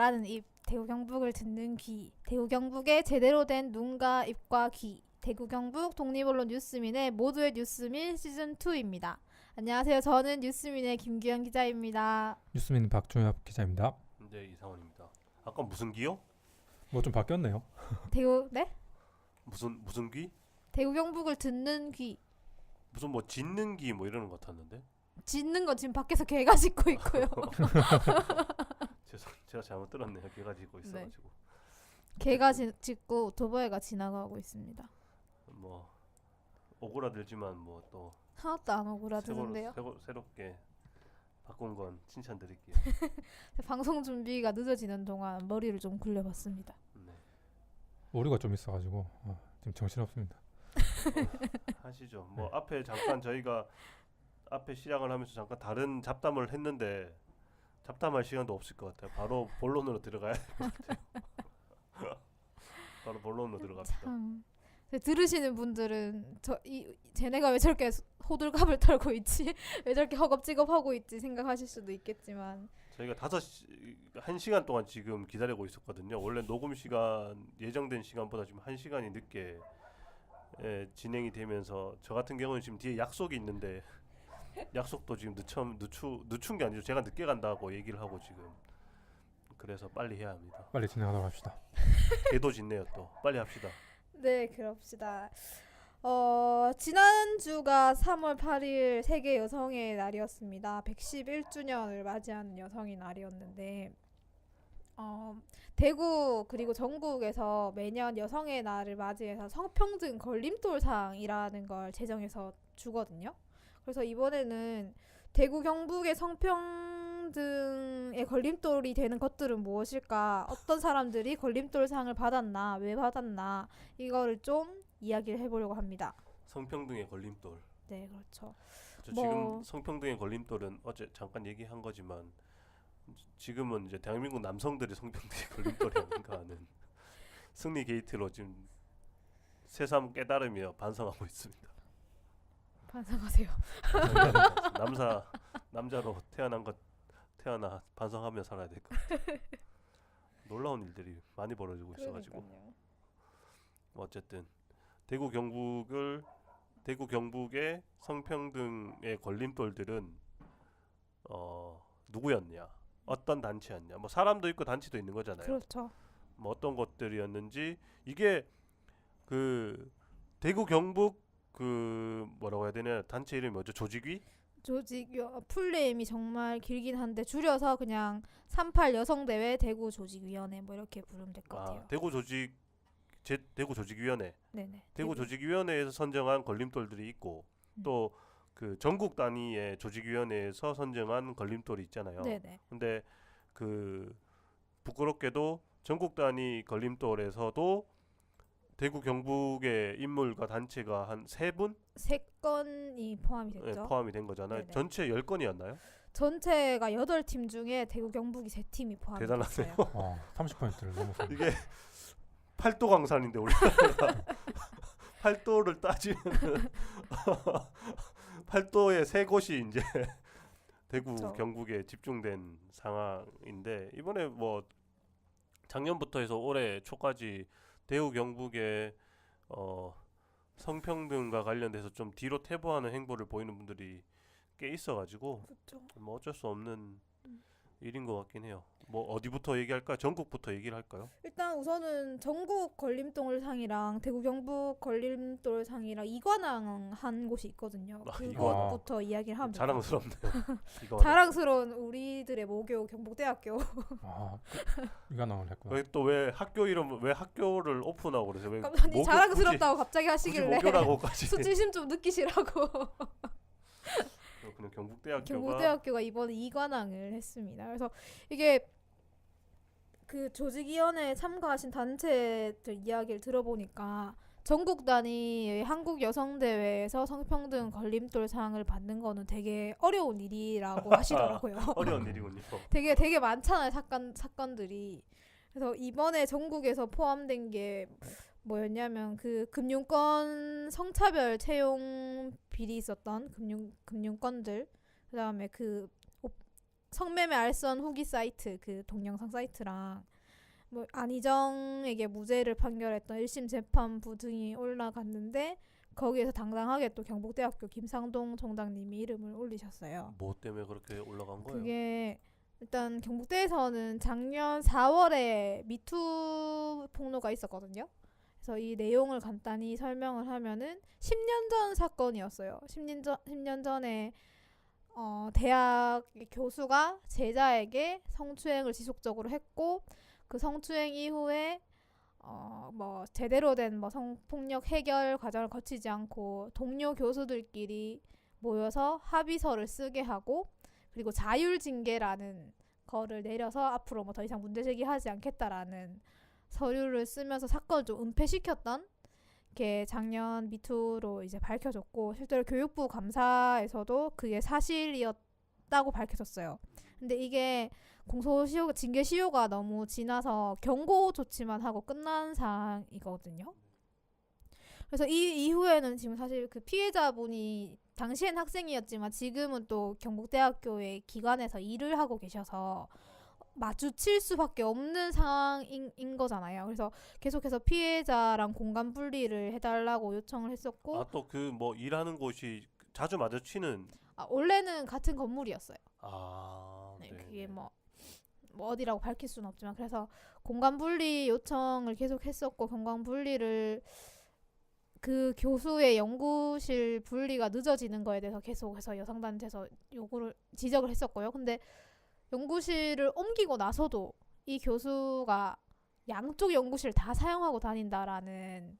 말하는 입, 대구 경북을 듣는 귀, 대구 경북의 제대로 된 눈과 입과 귀, 대구 경북 독립언론 뉴스민의 모두의 뉴스민 시즌2입니다. 안녕하세요. 저는 뉴스민의 김규현 기자입니다. 뉴스민 박종엽 기자입니다. 네, 이상원입니다. 아까 무슨 기요? 뭐 좀 바뀌었네요. 대구, 네? 무슨 귀? 대구 경북을 듣는 귀. 무슨 뭐 짖는 귀 뭐 이러는 것 같았는데. 짖는 거 지금 밖에서 개가 짖고 있고요. 제가 잘못 들었네요. 개가 짖고 있어가지고. 개가 짖고 오토바이가 지나가고 있습니다. 뭐 오그라들지만 뭐 또 하나도 안 오그라드는데요. 새롭게 바꾼 건 칭찬드릴게요. 방송 준비가 늦어지는 동안 머리를 좀 굴려봤습니다. 네. 오류가 좀 있어가지고 지금 정신없습니다. 하시죠. 뭐 앞에 잠깐 저희가 앞에 시작을 하면서 잠깐 다른 잡담을 했는데 잡담할 시간도 없을 것 같아요. 바로 본론으로 들어가야 될 것 같아요. 바로 본론으로 들어갑시다. 참 들으시는 분들은 쟤네가 왜 저렇게 호들갑을 털고 있지? 왜 저렇게 허겁지겁하고 있지? 생각하실 수도 있겠지만 저희가 1시간 동안 지금 기다리고 있었거든요. 원래 녹음 시간 예정된 시간보다 지금 1시간이 늦게 진행이 되면서 저 같은 경우는 지금 뒤에 약속이 있는데 약속도 지금 늦춘 게 아니죠. 제가 늦게 간다고 얘기를 하고 지금 그래서 빨리 해야 합니다. 빨리 진행하도록 합시다. 개도 짖네요. 또 빨리 합시다. 네, 그럽시다. 지난주가 3월 8일 세계 여성의 날이었습니다. 111주년을 맞이하는 여성의 날이었는데 대구 그리고 전국에서 매년 여성의 날을 맞이해서 성평등 걸림돌상이라는 걸 제정해서 주거든요. 그래서 이번에는 대구 경북의 성평등의 걸림돌이 되는 것들은 무엇일까? 어떤 사람들이 걸림돌상을 받았나? 왜 받았나? 이거를 좀 이야기를 해보려고 합니다. 성평등의 걸림돌. 네, 그렇죠. 지금 성평등의 걸림돌은 어제 잠깐 얘기한 거지만 지금은 이제 대한민국 남성들의 성평등의 걸림돌이 아닌가 하는 승리 게이트로 지금 새삼 깨달으며 반성하고 있습니다. 반성하세요. 남자로 태어나 반성하며 살아야 될 것 같아요. 놀라운 일들이 많이 벌어지고 있어가지고 어쨌든 대구 경북의 성평등의 걸림돌들은 누구였냐, 어떤 단체였냐, 뭐 사람도 있고 단체도 있는 거잖아요. 그렇죠. 뭐 어떤 것들이었는지 이게 그 대구 경북 그 뭐라고 해야 되냐 단체 이름이 뭐죠? 조직위? 풀네임이 정말 길긴 한데 줄여서 그냥 38 여성대회 대구 조직위원회 뭐 이렇게 부르면 될 것 같아요. 대구 조직위원회. 네네. 대구 조직위원회에서 선정한 걸림돌들이 있고 또 그 전국 단위의 조직위원회에서 선정한 걸림돌이 있잖아요. 네네. 근데 그 부끄럽게도 전국 단위 걸림돌에서도 대구 경북의 인물과 단체가 한 3분? 3건이 포함이 됐죠. 네, 포함이 된 거잖아요. 네네. 전체 10건이었나요? 전체가 8팀 중에 대구 경북이 3팀이 포함이 대단하네요. 됐어요. 30%를 넘었습니다. 이게 팔도 강산인데 우리나라가 팔도를 따지면 팔도의 3곳이 이제 대구 그쵸. 경북에 집중된 상황인데 이번에 뭐 작년부터 해서 올해 초까지 대구 경북의 성평등과 관련돼서 좀 뒤로 퇴보하는 행보를 보이는 분들이 꽤 있어가지고 그렇죠. 뭐 어쩔 수 없는 일인 것 같긴 해요. 뭐 어디부터 얘기할까? 전국부터 얘기를 할까요? 일단 우선은 전국 걸림돌상이랑 대구 경북 걸림돌상이랑 이관왕한 곳이 있거든요. 그것부터 이야기를 하면 자랑스럽네요. 자랑스러운 우리들의 모교 경북대학교. 이관왕을 했구나. 또 왜 학교 이름 왜 학교를 오픈하고 그러세요? 왜 아니 자랑스럽다고 갑자기 하시길래 모교라고까지 수치심 좀 느끼시라고. 그냥 경북대학교가 경북대학교가 이번에 이관왕을 했습니다. 그래서 이게 그 조직위원회에 참가하신 단체들 이야기를 들어보니까 전국 단위의 한국 여성대회에서 성평등 걸림돌상을 받는 거는 되게 어려운 일이라고 하시더라고요. 어려운 일이군요. 되게 많잖아요, 사건들이. 그래서 이번에 전국에서 포함된 게 뭐였냐면 그 금융권 성차별 채용 비리 있었던 금융권들, 그다음에 그 성매매 알선 후기 사이트 그 동영상 사이트랑 뭐 안희정에게 무죄를 판결했던 1심 재판부 등이 올라갔는데 거기에서 당당하게 또 경북대학교 김상동 총장님이 이름을 올리셨어요. 뭐 때문에 그렇게 올라간 거예요? 그게 일단 경북대에서는 작년 4월에 미투 폭로가 있었거든요. 그래서 이 내용을 간단히 설명을 하면은 10년 전 사건이었어요. 10년 전에 대학 교수가 제자에게 성추행을 지속적으로 했고 그 성추행 이후에 뭐 제대로 된 뭐 성폭력 해결 과정을 거치지 않고 동료 교수들끼리 모여서 합의서를 쓰게 하고 그리고 자율징계라는 거를 내려서 앞으로 뭐 더 이상 문제 제기하지 않겠다라는 서류를 쓰면서 사건을 좀 은폐시켰던 게 작년 미투로 이제 밝혀졌고 실제로 교육부 감사에서도 그게 사실이었다고 밝혀졌어요. 근데 이게 공소시효, 징계시효가 너무 지나서 경고 조치만 하고 끝난 상황이거든요. 그래서 이 이후에는 지금 사실 그 피해자분이 당시엔 학생이었지만 지금은 또 경북대학교의 기관에서 일을 하고 계셔서 마주칠 수밖에 없는 상황인 거잖아요. 그래서 계속해서 피해자랑 공간 분리를 해달라고 요청을 했었고 아, 또 그 뭐 일하는 곳이 자주 마주치는 원래는 같은 건물이었어요. 아, 네, 네. 그게 뭐 어디라고 밝힐 수는 없지만 그래서 공간 분리 요청을 계속 했었고 공간 분리를 그 교수의 연구실 분리가 늦어지는 거에 대해서 계속해서 여성단체에서 요구를 지적을 했었고요. 근데 연구실을 옮기고 나서도 이 교수가 양쪽 연구실 다 사용하고 다닌다라는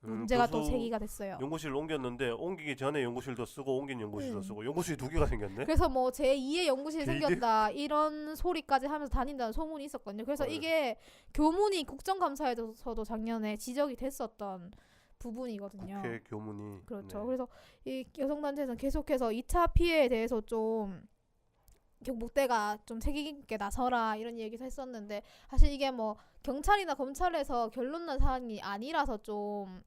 문제가 또 교수 제기가 됐어요. 연구실을 옮겼는데 옮기기 전에 연구실도 쓰고 옮긴 연구실도 음. 쓰고 연구실이 두 개가 생겼네. 그래서 뭐 제2의 연구실이 빌드? 생겼다 이런 소리까지 하면서 다닌다는 소문이 있었거든요. 그래서 헐. 이게 교문이 국정감사에서도 작년에 지적이 됐었던 부분이거든요. 국회 교문이 그렇죠. 네. 그래서 이 여성단체에서는 계속해서 2차 피해에 대해서 좀 경북대가 좀 책임있게 나서라 이런 얘기도 했었는데 사실 이게 뭐 경찰이나 검찰에서 결론 난 사안이 아니라서 좀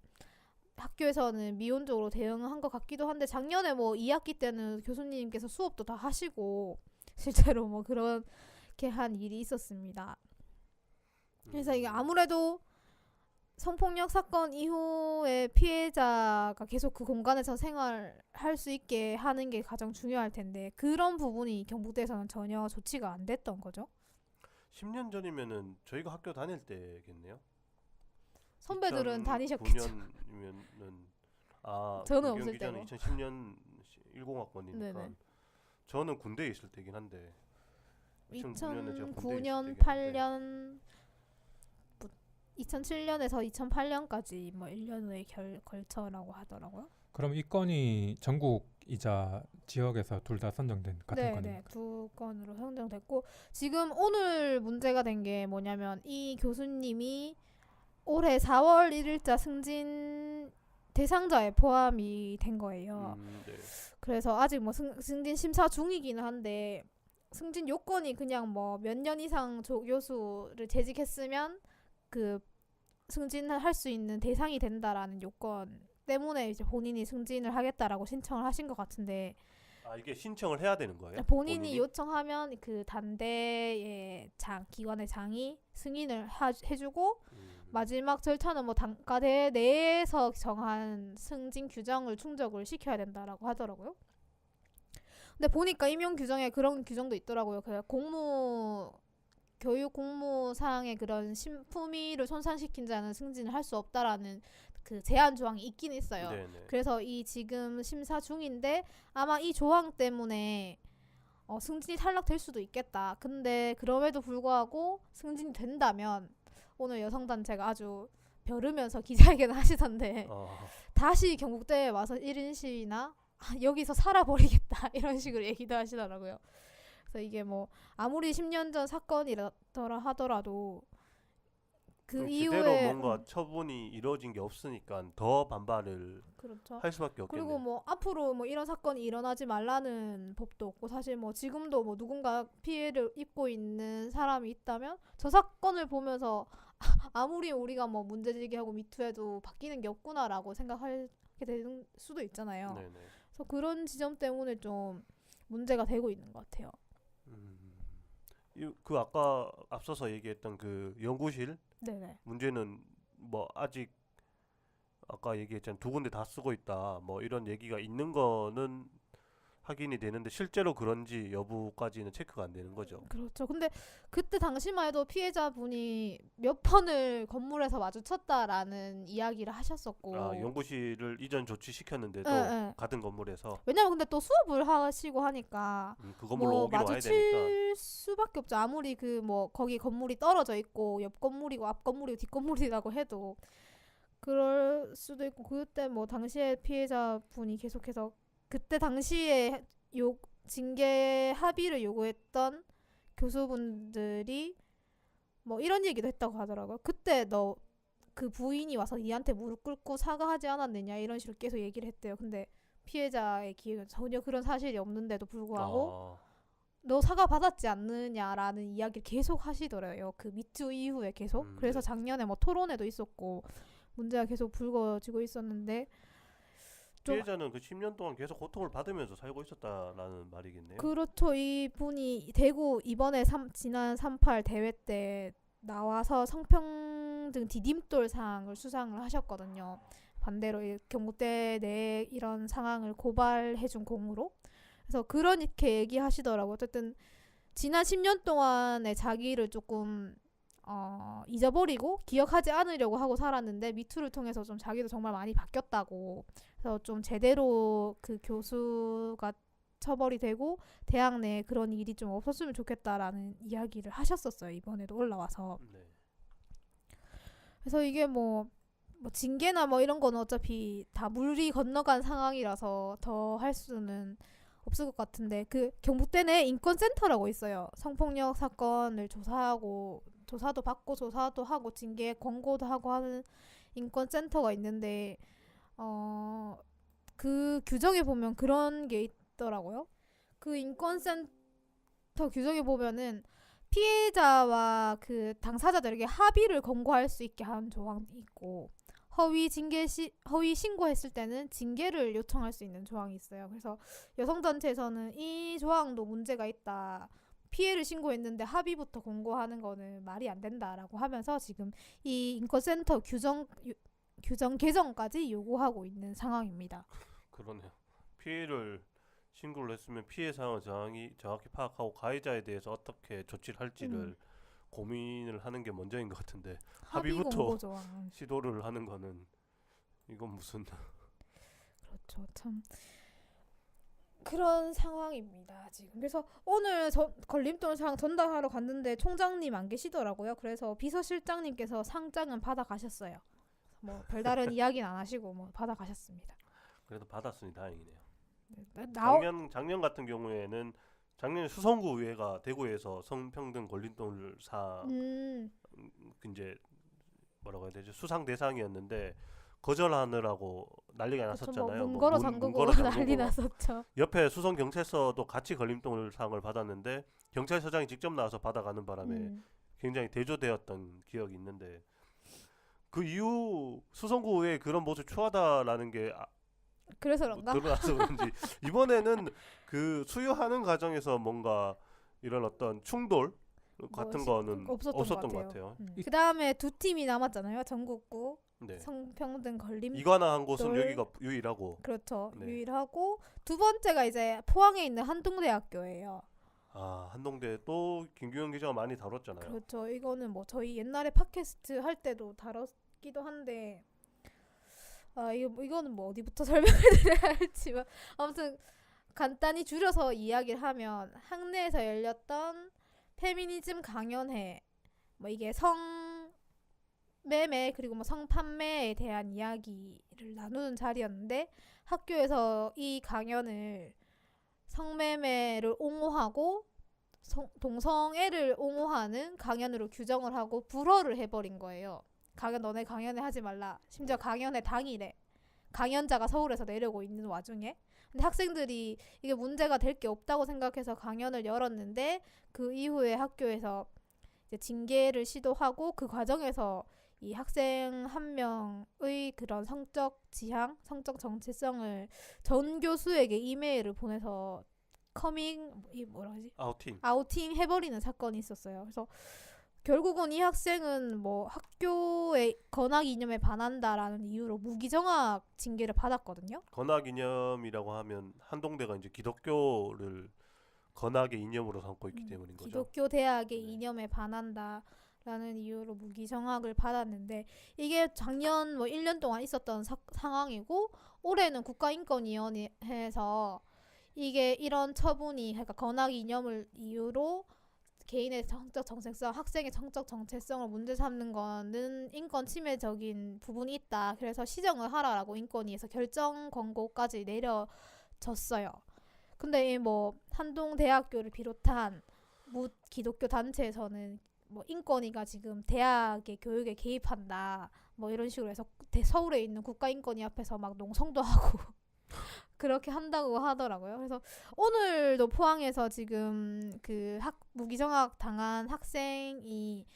학교에서는 미온적으로 대응한 것 같기도 한데 작년에 뭐 2학기 때는 교수님께서 수업도 다 하시고 실제로 뭐 그렇게 한 일이 있었습니다. 그래서 이게 아무래도 성폭력 사건 이후에 피해자가 계속 그 공간에서 생활할 수 있게 하는 게 가장 중요할 텐데 그런 부분이 경북대에서는 전혀 조치가 안 됐던 거죠. 10년 전이면은 저희가 학교 다닐 때겠네요. 선배들은 다니셨겠죠. 2009년이면은 아, 저는 유경 없을 기자는 때고. 2010년 10학번이니까 네네. 저는 군대에 있을 때긴 한데 2009년에 제가 군대에 2009년, 있을 때긴 8년 2007년에서 2008년까지 뭐 1년 후에 걸쳐라고 하더라고요. 그럼 이 건이 전국이자 지역에서 둘 다 선정된 같은 네, 건입니다. 네, 두 건으로 선정됐고 지금 오늘 문제가 된 게 뭐냐면 이 교수님이 올해 4월 1일자 승진 대상자에 포함이 된 거예요. 네. 그래서 아직 뭐 승진 심사 중이기는 한데 승진 요건이 그냥 뭐 몇 년 이상 교수를 재직했으면 그 승진을 할 수 있는 대상이 된다라는 요건 때문에 이제 본인이 승진을 하겠다라고 신청을 하신 것 같은데 아, 이게 신청을 해야 되는 거예요? 본인이 요청하면 그 단대의 기관의 장이 승인을 해주고 마지막 절차는 뭐 단과대 내에서 정한 승진 규정을 충족을 시켜야 된다라고 하더라고요. 근데 보니까 임용 규정에 그런 규정도 있더라고요. 그 교육 공무사항의 그런 품위를 손상시킨 자는 승진을 할 수 없다라는 그 제한 조항이 있긴 있어요. 네네. 그래서 이 지금 심사 중인데 아마 이 조항 때문에 승진이 탈락될 수도 있겠다. 근데 그럼에도 불구하고 승진이 된다면 오늘 여성단체가 아주 벼르면서 기자회견을 하시던데 다시 경북대에 와서 1인 시위나 여기서 살아버리겠다 이런 식으로 얘기도 하시더라고요. 그래서 이게 뭐 아무리 10년 전 사건이더라 하더라도 그 제대로 이후에 뭔가 처분이 이루어진 게 없으니까 더 반발을 그렇죠. 할 수밖에 없겠네요. 그리고 뭐 앞으로 뭐 이런 사건이 일어나지 말라는 법도 없고 사실 뭐 지금도 뭐 누군가 피해를 입고 있는 사람이 있다면 저 사건을 보면서 아무리 우리가 뭐 문제 제기하고 미투해도 바뀌는 게 없구나라고 생각하게 되는 수도 있잖아요. 네네. 그래서 그런 지점 때문에 좀 문제가 되고 있는 것 같아요. 그 아까 앞서서 얘기했던 그 연구실 네네. 문제는 뭐 아직 아까 얘기했잖아요. 두 군데 다 쓰고 있다. 뭐 이런 얘기가 있는 거는 확인이 되는데 실제로 그런지 여부까지는 체크가 안 되는 거죠. 그렇죠. 근데 그때 당시만 해도 피해자분이 몇 번을 건물에서 마주쳤다라는 이야기를 하셨었고. 아, 연구실을 이전 조치시켰는데도 예, 예. 같은 건물에서 왜냐면 근데 또 수업을 하시고 하니까 그 건물로 뭐 오기로 와야 되니까. 마주칠 수밖에 없죠. 아무리 그 뭐 거기 건물이 떨어져 있고 옆 건물이고 앞 건물이고 뒷 건물이라고 해도 그럴 수도 있고 그때 뭐 당시에 피해자분이 계속해서 그때 당시에 징계 합의를 요구했던 교수분들이 뭐 이런 얘기도 했다고 하더라고요. 그때 너 그 부인이 와서 니한테 무릎 꿇고 사과하지 않았느냐 이런 식으로 계속 얘기를 했대요. 근데 피해자의 기획은 전혀 그런 사실이 없는데도 불구하고 너 사과 받았지 않느냐라는 이야기를 계속 하시더래요. 그 미투 이후에 계속. 그래서 네. 작년에 뭐 토론회도 있었고 문제가 계속 불거지고 있었는데 좀 피해자는 그 10년 동안 계속 고통을 받으면서 살고 있었다라는 말이겠네요. 그렇죠. 이분이 대구 이번에 지난 38 대회 때 나와서 성평등 디딤돌상을 수상을 하셨거든요. 반대로 이 경북대 내 이런 상황을 고발해준 공으로. 그래서 그렇게 얘기하시더라고요. 어쨌든 지난 10년 동안의 자기를 조금 잊어버리고 기억하지 않으려고 하고 살았는데 미투를 통해서 좀 자기도 정말 많이 바뀌었다고. 그래서 좀 제대로 그 교수가 처벌이 되고 대학 내에 그런 일이 좀 없었으면 좋겠다라는 이야기를 하셨었어요. 이번에도 올라와서. 네. 그래서 이게 뭐 징계나 뭐 이런 거는 어차피 다 물이 건너간 상황이라서 더 할 수는 없을 것 같은데 그 경북대 내 인권센터라고 있어요. 성폭력 사건을 조사도 받고 조사도 하고 징계 권고도 하고 하는 인권센터가 있는데 그 규정에 보면 그런 게 있더라고요. 그 인권센터 규정에 보면은 피해자와 그 당사자들에게 합의를 권고할 수 있게 하는 조항이 있고 허위 신고했을 때는 징계를 요청할 수 있는 조항이 있어요. 그래서 여성단체에서는 이 조항도 문제가 있다. 피해를 신고했는데 합의부터 권고하는 거는 말이 안 된다라고 하면서 지금 이 인권센터 규정 개정까지 요구하고 있는 상황입니다. 그러네요. 피해를 신고를 했으면 피해 상황을 정확히 파악하고 가해자에 대해서 어떻게 조치를 할지를 고민을 하는 게 먼저인 것 같은데 합의 합의부터 권고 조항. 시도를 하는 거는 이건 무슨 그렇죠. 참 그런 상황입니다 지금. 그래서 오늘 걸림돌 상 전달하러 갔는데 총장님 안 계시더라고요. 그래서 비서실장님께서 상장은 받아 가셨어요. 뭐 별다른 이야기는 안 하시고 뭐 받아 가셨습니다. 그래도 받았으니 다행이네요. 작년 같은 경우에는 작년에 수성구 의회가 대구에서 성평등 걸림돌상 이제 뭐라고 해야 되죠? 수상 대상이었는데 거절하느라고 난리가 났었잖아요. 문 걸어 잠그고 난리 났었죠. 옆에 수성 경찰서도 같이 걸림돌상을 받았는데 경찰서장이 직접 나와서 받아가는 바람에 굉장히 대조되었던 기억이 있는데 그 이후 수성구 의회 그런 모습 추하다라는 게 그래서 그런가? 드러나서 그런지 이번에는 그 수여하는 과정에서 뭔가 이런 어떤 충돌 같은 거는 없었던 것 같아요. 그 다음에 두 팀이 남았잖아요. 전국구 네. 성평등 걸림돌 이관왕한 곳은 여기가 유일하고. 그렇죠. 네. 유일하고 두 번째가 이제 포항에 있는 한동대학교예요. 아, 한동대 또 김규현 기자가 많이 다뤘잖아요. 그렇죠. 이거는 뭐 저희 옛날에 팟캐스트 할 때도 다뤘기도 한데 이거는 뭐 어디부터 설명을 드려야 할지만 아무튼 간단히 줄여서 이야기를 하면 학내에서 열렸던 페미니즘 강연회 뭐 이게 성매매 그리고 뭐 성판매에 대한 이야기를 나누는 자리였는데 학교에서 이 강연을 성매매를 옹호하고 동성애를 옹호하는 강연으로 규정을 하고 불허를 해버린 거예요. 너네 강연회 하지 말라. 심지어 강연회 당일에 강연자가 서울에서 내려오고 있는 와중에 근데 학생들이 이게 문제가 될 게 없다고 생각해서 강연을 열었는데 그 이후에 학교에서 이제 징계를 시도하고 그 과정에서 이 학생 한 명의 그런 성적 지향, 성적 정체성을 전 교수에게 이메일을 보내서 이 뭐라 하지? 아우팅. 아우팅 해버리는 사건이 있었어요. 그래서 결국은 이 학생은 뭐 학교의 건학 이념에 반한다라는 이유로 무기정학 징계를 받았거든요. 건학 이념이라고 하면 한동대가 이제 기독교를 건학의 이념으로 삼고 있기 때문인 거죠. 기독교 대학의 네. 이념에 반한다라는 이유로 무기정학을 받았는데 이게 작년 뭐 1년 동안 있었던 상황이고 올해는 국가인권위원회에서 이게 이런 처분이 그러니까 건학 이념을 이유로 개인의 성적 정체성, 학생의 성적 정체성을 문제 삼는 거는 인권 침해적인 부분이 있다. 그래서 시정을 하라라고 인권위에서 결정 권고까지 내려졌어요. 근데 이 뭐 한동대학교를 비롯한 기독교 단체에서는 뭐 인권위가 지금 대학의 교육에 개입한다. 뭐 이런 식으로 해서 서울에 있는 국가인권위 앞에서 막 농성도 하고 그렇게 한다고 하더라고요. 그래서 오늘도 포항에서 지금 그 무기정학 당한 학생이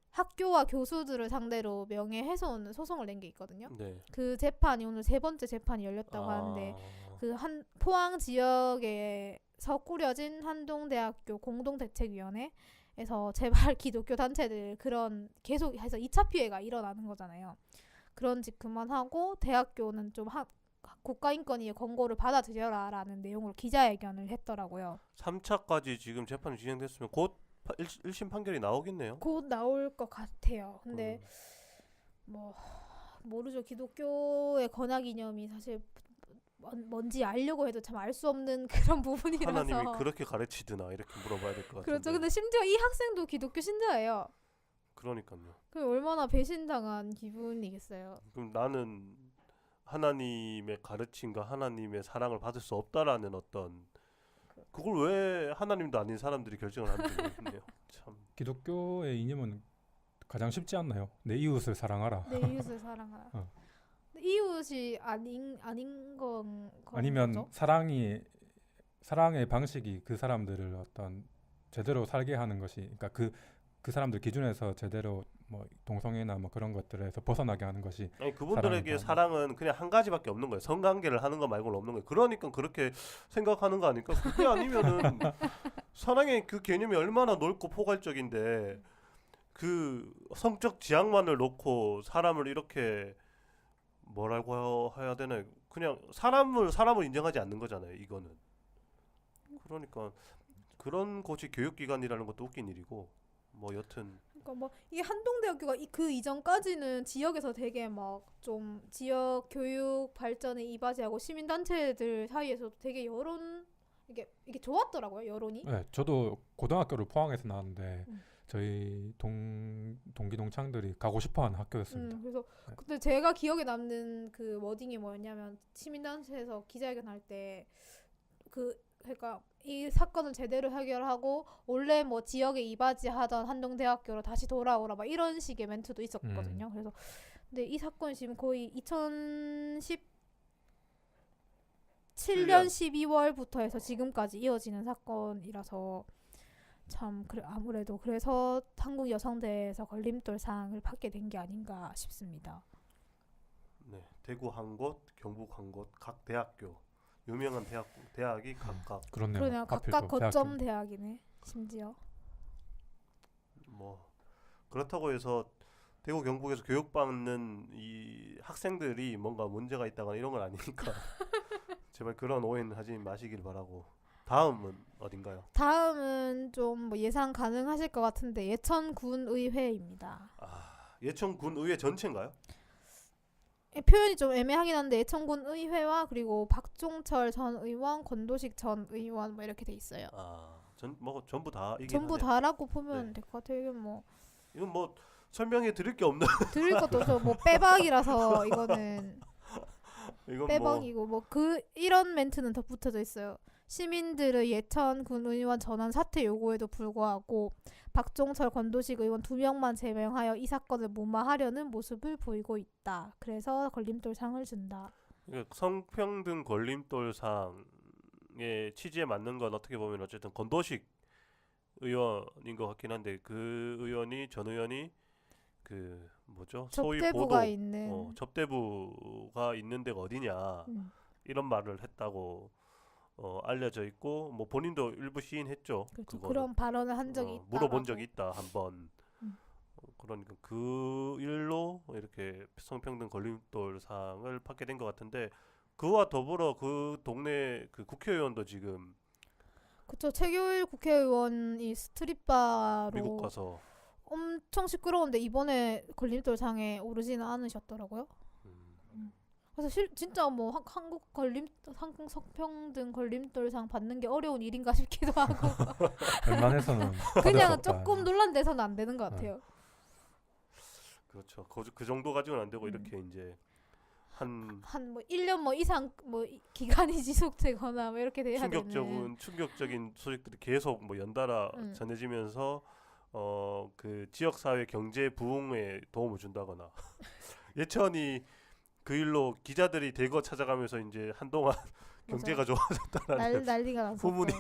학교와 교수들을 상대로 명예훼손 소송을 낸 게 있거든요. 네. 그 재판이 오늘 세 번째 재판이 열렸다고 하는데 그 포항 지역에서 꾸려진 한동대학교 공동대책위원회에서 제발 기독교 단체들 그런 계속해서 2차 피해가 일어나는 거잖아요. 그런 짓 그만하고 대학교는 좀 국가인권위의 권고를 받아들여라라는 내용으로 기자회견을 했더라고요. 3차까지 지금 재판이 진행됐으면 곧 1심 판결이 나오겠네요. 곧 나올 것 같아요. 근데 뭐 모르죠. 기독교의 건학 이념이 사실 뭔지 알려고 해도 참 알 수 없는 그런 부분이라서. 하나님이 그렇게 가르치드나 이렇게 물어봐야 될 것 같은데. 그렇죠. 근데 심지어 이 학생도 기독교 신자예요. 그러니까요. 그 얼마나 배신당한 기분이겠어요. 그럼 나는 하나님의 가르침과 하나님의 사랑을 받을 수 없다라는 어떤 그걸 왜 하나님도 아닌 사람들이 결정을 하는지 모르겠네요. 참. 기독교의 이념은 가장 쉽지 않나요? 내 이웃을 사랑하라. 내 이웃을 사랑하라. 근데 이웃이 아닌 건 아니면 거죠? 사랑의 방식이 그 사람들을 어떤 제대로 살게 하는 것이, 그러니까 그 사람들 기준에서 제대로 뭐 동성애나 뭐 그런 것들에서 벗어나게 하는 것이. 아니 그분들에게 사랑이다. 사랑은 그냥 한 가지밖에 없는 거예요. 성관계를 하는 거 말고는 없는 거예요. 그러니까 그렇게 생각하는 거 아닐까? 그게 아니면은 사랑의 그 개념이 얼마나 넓고 포괄적인데 그 성적 지향만을 놓고 사람을 이렇게 뭐라고 해야 되나? 그냥 사람을 인정하지 않는 거잖아요. 이거는. 그러니까 그런 곳이 교육기관이라는 것도 웃긴 일이고 뭐 여튼. 그러니까 뭐 이게 한동대학교가 그 이전까지는 지역에서 되게 막 좀 지역 교육 발전에 이바지하고 시민단체들 사이에서도 되게 이게 좋았더라고요, 여론이. 네, 저도 고등학교를 포항에서 나왔는데 저희 동기 동창들이 가고 싶어하는 학교였습니다. 그래서 네. 근데 제가 기억에 남는 그 워딩이 뭐였냐면 시민단체에서 기자회견 할 때 그러니까 이 사건을 제대로 해결하고 원래 뭐 지역에 이바지하던 한동대학교로 다시 돌아오라 막 이런 식의 멘트도 있었거든요. 그래서 근데 이 사건이 지금 거의 2017년 12월부터 해서 지금까지 이어지는 사건이라서 참 아무래도 그래서 한국여성대에서 걸림돌상을 받게 된 게 아닌가 싶습니다. 네, 대구 한 곳, 경북 한 곳, 각 대학교 유명한 대학이 각각 그렇네요. 그러네요. 하필 각각 또 거점 대학이네. 심지어. 뭐 그렇다고 해서 대구 경북에서 교육받는 이 학생들이 뭔가 문제가 있다거나 이런 건 아니니까 제발 그런 오해는 하지 마시길 바라고. 다음은 어딘가요? 다음은 좀 뭐 예상 가능하실 것 같은데 예천군의회입니다. 예천군의회 전체인가요? 표현이 좀 애매하긴 한데 예천군의회와 그리고 박종철 전 의원, 권도식 전 의원 뭐 이렇게 돼 있어요. 전부 다이긴 전부 하네요. 다라고 보면 네. 될 것 같아요. 이건 뭐 이건 뭐 설명해 드릴 게 없는 드릴 것도 없어. 뭐 빼박이라서 이거는 이건 빼박이고 뭐 이런 멘트는 더 붙어져 있어요. 시민들의 예천군 의원 전원 사퇴 요구에도 불구하고 박종철, 권도식 의원 2명만 제명하여 이 사건을 무마하려는 모습을 보이고 있다. 그래서 걸림돌상을 준다. 성평등 걸림돌상의 취지에 맞는 건 어떻게 보면 어쨌든 권도식 의원인 것 같긴 한데 그 의원이 전 의원이 그 뭐죠? 소위 접대부가 보도 있는 접대부가 있는 데가 어디냐 이런 말을 했다고 알려져 있고 뭐 본인도 일부 시인했죠. 그렇죠. 그거는. 그런 발언을 한 적이 있다. 물어본 적이 있다 한번. 음. 그러니까 그 일로 이렇게 성평등 걸림돌상을 받게 된 것 같은데 그와 더불어 그 동네 그 국회의원도 지금 그렇죠. 최규일 국회의원이 스트릿바로 미국 가서 엄청 시끄러운데 이번에 걸림돌상에 오르지는 않으셨더라고요. 그래서 진짜 뭐 한국 한국 성평등 걸림돌상 받는 게 어려운 일인가 싶기도 하고 웬만해서는 그냥 받을 수 없다. 조금 논란돼서는 안 되는 것 같아요. 그렇죠. 그 정도 가지고는 안 되고 음. 이렇게 이제 한 한 뭐 1년 뭐 이상 뭐 기간이 지속되거나 뭐 이렇게 돼야 되는. 충격적인 소식들이 계속 뭐 연달아 전해지면서 그 지역 사회 경제 부흥에 도움을 준다거나 예천이 그 일로 기자들이 대거 찾아가면서 이제 한동안 경제가 좋아졌다라는 난리가 났었죠. 후문이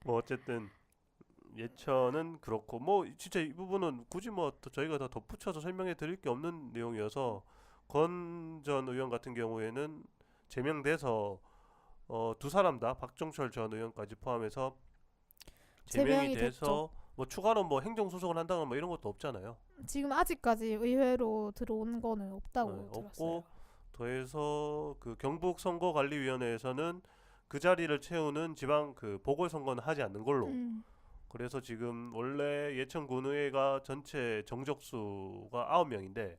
뭐 어쨌든 예천은 그렇고 뭐 진짜 이 부분은 굳이 뭐 저희가 더 덧붙여서 설명해 드릴 게 없는 내용이어서 권 전 의원 같은 경우에는 제명돼서 두 사람 다 박종철 전 의원까지 포함해서 제명이 돼서 됐죠. 뭐 추가로 뭐 행정소송을 한다거나 뭐 이런 것도 없잖아요. 지금 아직까지 의회로 들어온 거는 없다고 네, 들었어요. 없고 더해서 그 경북선거관리위원회에서는 그 자리를 채우는 지방 그 보궐선거는 하지 않는 걸로. 그래서 지금 원래 예천군의회가 전체 정적수가 9명인데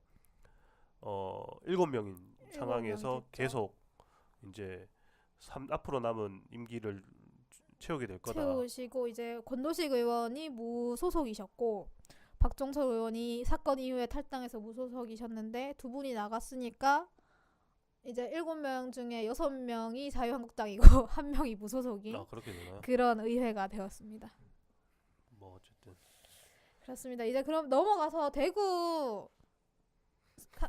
7명인 상황에서 명 됐죠. 계속 이제 앞으로 남은 임기를 채우게 될 거다. 채우시고 이제 권도식 의원이 무소속이셨고 박종철 의원이 사건 이후에 탈당해서 무소속이셨는데 두 분이 나갔으니까 이제 7명 중에 6명이 자유한국당이고 1명이 무소속인 아 그렇게 되나요? 그런 의회가 되었습니다. 뭐 어쨌든 그렇습니다. 이제 그럼 넘어가서 대구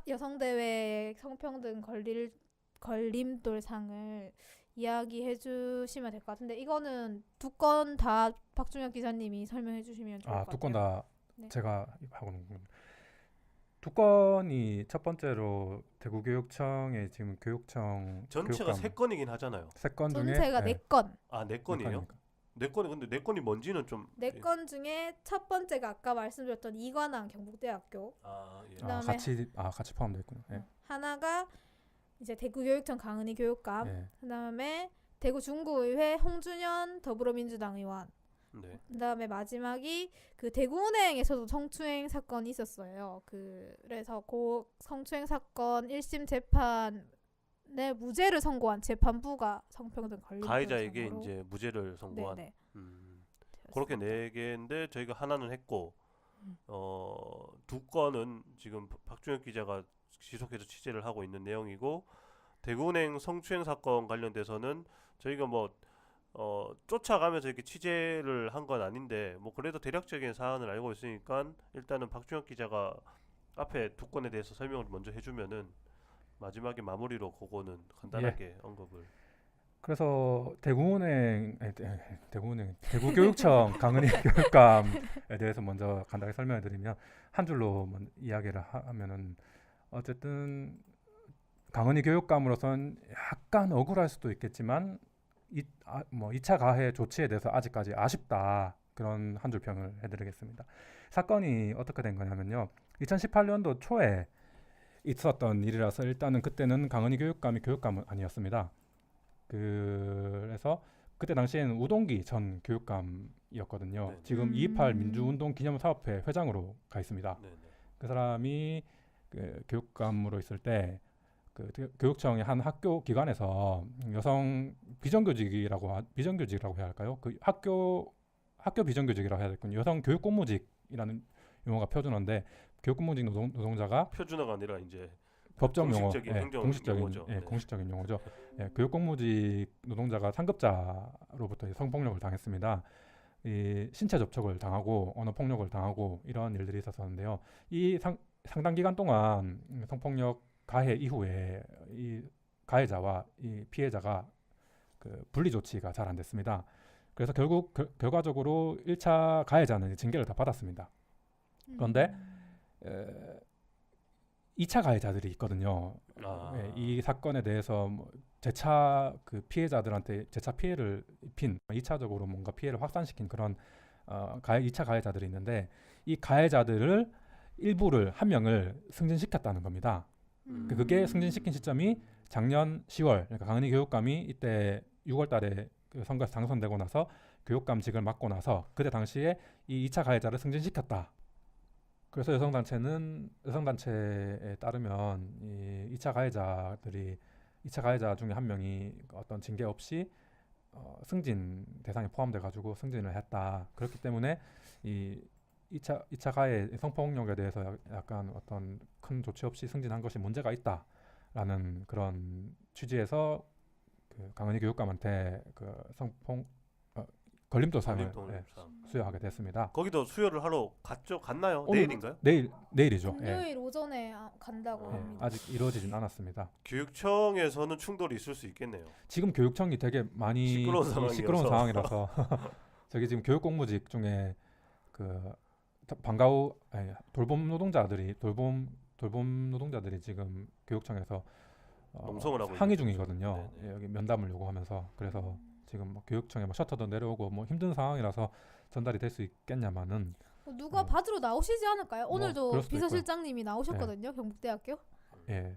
여성대회 성평등 걸림돌상을 이야기해 주시면 될 것 같은데 이거는 두 건 다 박준혁 기자님이 설명해 주시면 좋을 것 같아요. 두 건 다 네. 제가 하고는 두 건이 첫 번째로 대구교육청의 지금 교육청 전체가 3건이긴 하잖아요. 3건 중에 전체가 네, 4건. 아 4건이에요? 건이니까. 4건이 근데 4건이 뭔지는 좀 4건 중에 첫 번째가 아까 말씀드렸던 이관왕 경북대학교. 예. 그다음에 같이 포함되어 있군요. 예. 하나가 이제 대구교육청 강은희 교육감. 예. 그다음에 대구 중구의회 홍준현 더불어민주당 의원. 네. 그다음에 마지막이 그 대구은행에서도 성추행 사건이 있었어요. 그래서 그 성추행 사건 1심 재판에 무죄를 선고한 재판부가 성평등 걸림 가해자에게 이제 무죄를 선고한 네네. 그렇게 4개인데 저희가 하나는 했고 음. 2건은 지금 박준혁 기자가 지속해서 취재를 하고 있는 내용이고 대구은행 성추행 사건 관련돼서는 저희가 뭐 쫓아가면서 이렇게 취재를 한 건 아닌데 뭐 그래도 대략적인 사안을 알고 있으니까 일단은 박준혁 기자가 앞에 2건에 대해서 설명을 먼저 해주면은 마지막에 마무리로 그거는 간단하게 언급을. 그래서 대구교육청 강은희 교육감에 대해서 먼저 간단하게 설명해 드리면 한 줄로 이야기를 하면은 어쨌든 강은희 교육감으로선 약간 억울할 수도 있겠지만 2차 가해 조치에 대해서 아직까지 아쉽다. 그런 한 줄 평을 해드리겠습니다. 사건이 어떻게 된 거냐면요. 2018년도 초에 있었던 일이라서 일단은 그때는 강은희 교육감이 교육감은 아니었습니다. 그래서 그때 당시에는 우동기 전 교육감이었거든요. 네. 지금 228 민주운동 기념사업회 회장으로 가 있습니다. 네네. 그 사람이 그 교육감으로 있을 때 그 교육청의 한 학교 기관에서 여성 비정규직이라고 해야 할까요? 그 학교 비정규직이라고 해야 될군요. 여성 교육공무직이라는 용어가 표준어인데 교육공무직 노동자가 표준어가 아니라 이제 법정 용어, 공식적인 행정 용어죠. 네. 공식적인 용어죠. 교육공무직 노동자가 상급자로부터 성폭력을 당했습니다. 이 신체 접촉을 당하고 언어 폭력을 당하고 이런 일들이 있었었는데요. 이 상당 기간 동안 성폭력 가해 이후에 이 가해자와 이 피해자가 그 분리 조치가 잘 안 됐습니다. 그래서 결국 결과적으로 1차 가해자는 징계를 다 받았습니다. 그런데 2차 가해자들이 있거든요. 이 사건에 대해서 재차 그 피해자들한테 재차 피해를 입힌 2차적으로 뭔가 피해를 확산시킨 그런 2차 가해자들이 있는데 이 가해자들을 일부를 한 명을 승진시켰다는 겁니다. 그게 승진시킨 시점이 작년 10월 그러니까 강은희 교육감이 이때 6월달에 그 선거에서 당선되고 나서 교육감직을 맡고 나서 그때 당시에 이 2차 가해자를 승진시켰다. 그래서 여성단체에 따르면 이 2차 가해자 중에 한 명이 어떤 징계 없이 승진 대상에 포함돼 가지고 승진을 했다. 그렇기 때문에 이 2차 가해 성폭력에 대해서 약간 어떤 큰 조치 없이 승진한 것이 문제가 있다라는 그런 취지에서 그 강은희 교육감한테 그 걸림돌 사항을 수여하게 됐습니다. 거기도 수여를 하러 갔나요? 오늘, 내일인가요? 내일이죠. 금요일 오전에 간다고 예, 합니다. 아직 이루어지진 않았습니다. 교육청에서는 충돌이 있을 수 있겠네요. 지금 교육청이 되게 많이 시끄러운 상황이라서 저기 지금 교육공무직 중에 그 돌봄 노동자들이 지금 교육청에서 농성을 하고 항의 있는 중이거든요. 네네. 예, 여기 면담을 요구하면서 그래서 지금 뭐 교육청에 뭐 셔터도 내려오고 뭐 힘든 상황이라서 전달이 될 수 있겠냐마는 누가 받으러 나오시지 않을까요? 뭐 오늘도 그럴 수도 비서실장님이 나오셨거든요. 경북대학교. 예.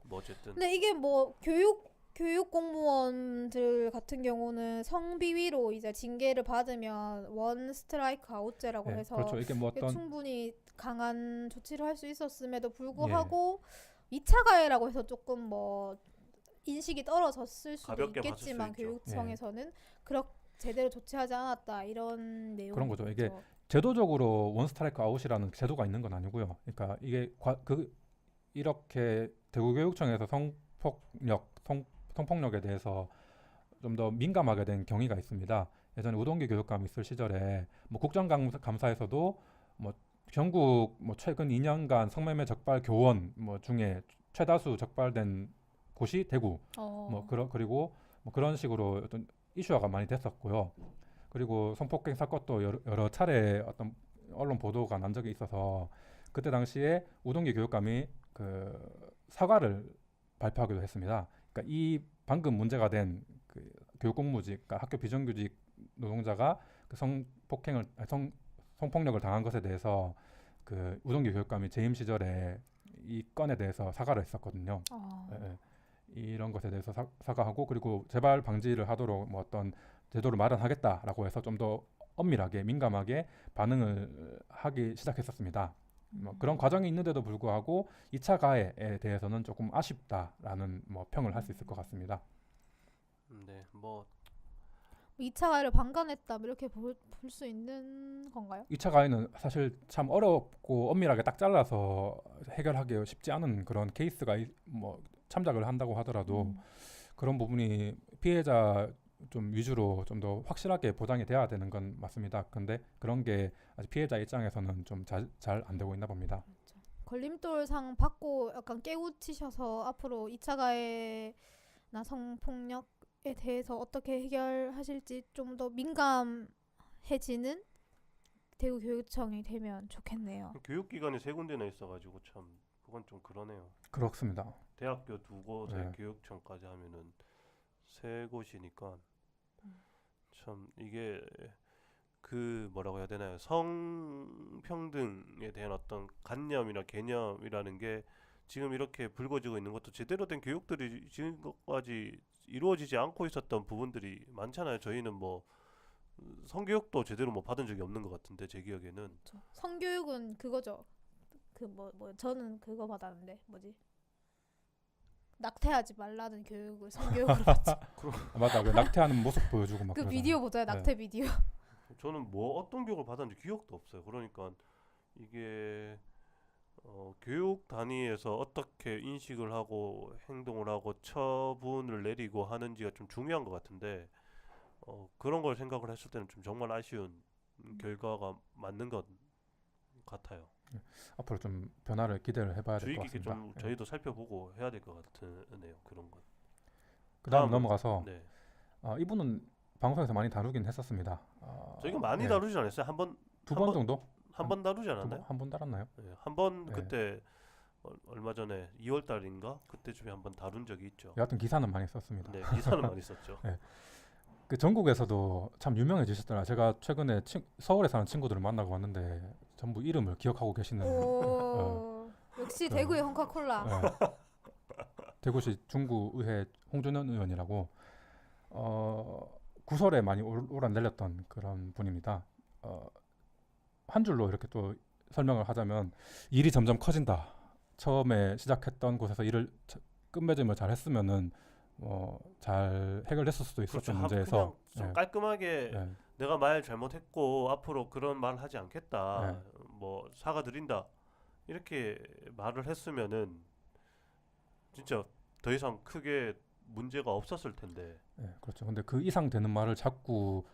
뭐 어쨌든 근데 이게 뭐 교육 공무원들 같은 경우는 성비위로 이제 징계를 받으면 원 스트라이크 아웃제라고 예, 해서 그렇죠. 이게 뭐 이게 어떤 충분히 강한 조치를 할 수 있었음에도 불구하고 2차 가해라고 해서 조금 뭐 인식이 떨어졌을 수도 가볍게 봤을 있겠지만 수 있죠. 교육청에서는 제대로 조치하지 않았다 이런 내용. 그런 거죠. 이게 제도적으로 원 스트라이크 아웃이라는 제도가 있는 건 아니고요. 그러니까 이게 이렇게 대구교육청에서 성폭력에 대해서 좀 더 민감하게 된 경위가 있습니다. 예전에 우동기 교육감 있을 시절에 뭐 국정감사에서도 뭐 전국 뭐 최근 2년간 성매매 적발 교원 뭐 중에 최다수 적발된 곳이 대구 그리고 뭐 그런 식으로 어떤 이슈화가 많이 됐었고요. 그리고 성폭행 사건도 여러 차례 어떤 언론 보도가 난 적이 있어서 그때 당시에 우동기 교육감이 그 사과를 발표하기도 했습니다. 그러니까 이 방금 문제가 된 그 교육공무직, 그러니까 학교 비정규직 노동자가 그 성폭력을 당한 것에 대해서 그 우동기 교육감이 재임 시절에 이 건에 대해서 사과를 했었거든요. 예. 이런 것에 대해서 사과하고 그리고 재발 방지를 하도록 뭐 어떤 제도를 마련하겠다라고 해서 좀 더 엄밀하게 민감하게 반응을 하기 시작했었습니다. 뭐 그런 과정이 있는데도 불구하고 2차 가해에 대해서는 조금 아쉽다라는 뭐 평을 할 수 있을 것 같습니다. 네, 뭐 2차 가해를 방관했다 뭐 이렇게 볼 수 있는 건가요? 2차 가해는 사실 참 어렵고 엄밀하게 딱 잘라서 해결하기 쉽지 않은 그런 케이스가 뭐 참작을 한다고 하더라도 그런 부분이 피해자 좀 위주로 좀 더 확실하게 보장이 돼야 되는 건 맞습니다. 근데 그런 게 아직 피해자 입장에서는 좀 잘 안 되고 있나 봅니다. 그렇죠. 걸림돌상 받고 약간 깨우치셔서 앞으로 2차 가해나 성폭력에 대해서 어떻게 해결하실지 좀 더 민감해지는 대구 교육청이 되면 좋겠네요. 교육기관이 세 군데나 있어가지고 참 그건 좀 그러네요. 그렇습니다. 대학교 두 곳에 네. 교육청까지 하면은 세 곳이니까 참 이게 그 뭐라고 해야 되나요? 성평등에 대한 어떤 관념이나 개념이라는 게 지금 이렇게 불거지고 있는 것도 제대로 된 교육들이 지금까지 이루어지지 않고 있었던 부분들이 많잖아요. 저희는 뭐 성교육도 제대로 뭐 받은 적이 없는 것 같은데 제 기억에는. 그렇죠. 성교육은 그거죠. 그 뭐 저는 그거 받았는데 뭐지? 낙태하지 말라는 교육을 성교육으로 받죠. 맞다. 그 낙태하는 모습 보여주고 막 그 그러잖아요. 비디오 보자요. 낙태 비디오. 저는 뭐 어떤 교육을 받았는지 기억도 없어요. 그러니까 이게 교육 단위에서 어떻게 인식을 하고 행동을 하고 처분을 내리고 하는지가 좀 중요한 것 같은데 그런 걸 생각을 했을 때는 좀 정말 아쉬운 결과가 맞는 것 같아요. 앞으로 좀 변화를 기대를 해봐야 될 주의 것 깊게 같습니다. 좀 저희도 살펴보고 해야 될 것 같으네요. 그런 건. 그다음 다음은- 넘어가서 네. 이분은 방송에서 많이 다루긴 했었습니다. 저희가 많이 네. 다루지 않았어요? 한 번 두 번 정도? 한 번 다루지 않았나요? 한 번 다뤘나요? 네, 한 번 네. 그때 얼마 전에 2월 달인가 그때쯤에 한번 다룬 적이 있죠. 여하튼 기사는 많이 썼습니다. 네, 기사는 많이 썼죠. 네. 그 전국에서도 참 유명해지셨더라. 제가 최근에 서울에 사는 친구들을 만나고 왔는데 전부 이름을 기억하고 계시는 오, 역시 그- 대구의 홍카콜라. 예. 대구시 중구의회 홍준현 의원이라고 구설에 많이 오르내렸던 그런 분입니다. 한 줄로 이렇게 또 설명을 하자면 일이 점점 커진다. 처음에 시작했던 곳에서 일을 끝맺음을 잘 했으면은 잘 해결됐을 수도 있었던 그렇죠. 문제에서 그냥 좀 예, 깔끔하게 예, 내가 말 잘못했고 앞으로 그런 말 하지 않겠다. 네. 뭐 사과드린다. 이렇게 말을 했으면은 진짜 더 이상 크게 문제가 없었을 텐데. 예, 그렇죠. 근데 그 이상 되는 말을 자꾸